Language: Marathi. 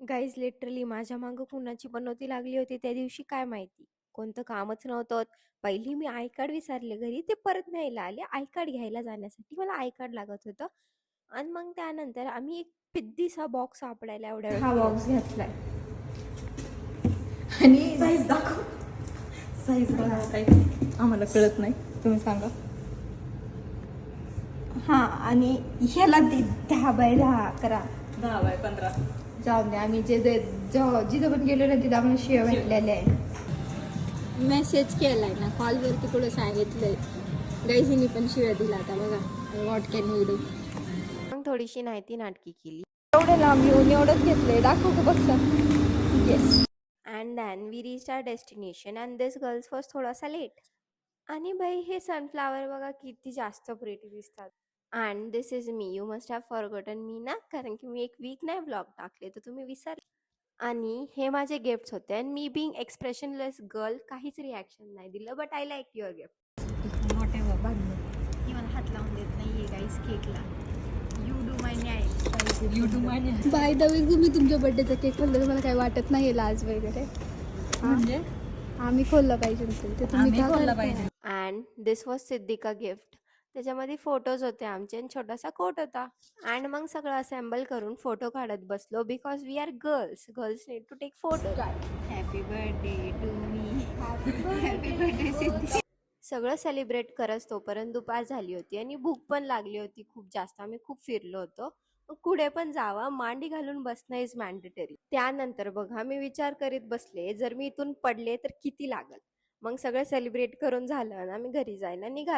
गाईज लिटरली माझ्या मागं कुणाची पनौती लागली होती त्या दिवशी काय माहिती. कोणतं कामच नव्हतं. पहिली मी आय कार्ड विसरले घरी, ते परत न्यायला आले. आय कार्ड घ्यायला जाण्यासाठी मला आय कार्ड लागत होतं. आणि मग त्यानंतर आम्ही एक पिद्दीसा बॉक्स सापडायला एवढ्या वेळ हा फिरत बॉक्स घेतलाय आणि साईज दाखव. साईज बघा काही आम्हाला कळत नाही, तुम्ही सांगा. हा आणि ह्याला ती 10x10 करा. 10x15. जाऊन द्या, आम्ही जिथं पण गेलो ना तिथं आम्हाला शिव्या भेटलेल्या आहे. मेसेज केलाय ना, कॉलवरती कुठं सांगितलंय. गाईजींनी पण शिव्या दिला आता बघा. What can we do. मग थोडीशी नाहीती नाटकी केली. एवढं लांब येऊन एवढंच घेतलंय, दाखवू का बघता. Yes. And then we reach our destination and this girls was थोडासा लेट. आणि बाई हे सनफ्लावर बघा किती जास्त प्रिटी दिसतात. And this is me. You must have forgotten me ना, कारण की मी एक वीक नाही ब्लॉग टाकले तर तुम्ही विसरले. आणि हे माझे गिफ्ट्स होते आणि मी बिंग एक्सप्रेशनलेस गर्ल काहीच रिॲक्शन नाही दिलं. But I like your gift. Whatever बांधलं ती मला हात लावून देत नाहीये गाईस केकला. यू डू माय न्याय. You do my by the way तुम्ही तुमच्या बर्थडेचा केक खोललं तर मला काही वाटत नाही लाज वगैरे. म्हणजे आम्ही खोललं पाहिजे ते तुम्ही आम्ही का बोलला करताय? पाहिजे. And this was Siddhika gift. त्याच्यामध्ये फोटोज होते आमचे आणि छोटासा कोट होता. अँड मग सगळं असेंबल करून फोटो काढत बसलो because we are girls. Girls need to take photo. Happy birthday to me. Happy birthday Siddhi. सगळं सेलिब्रेट करत तोपर्यंत दुपार झाली होती आणि भूक पण लागली होती खूप जास्त. आम्ही खूप फिरलो होतो. मग पुढे पण जावा, मांडी घालून बसणं इज मॅन्डेटरी. त्यानंतर बघा मी विचार करीत बसले, जर मी इथून पडले तर किती लागल. मग सगळं सेलिब्रेट करून झालं आणि आम्ही घरी जायला निघालो.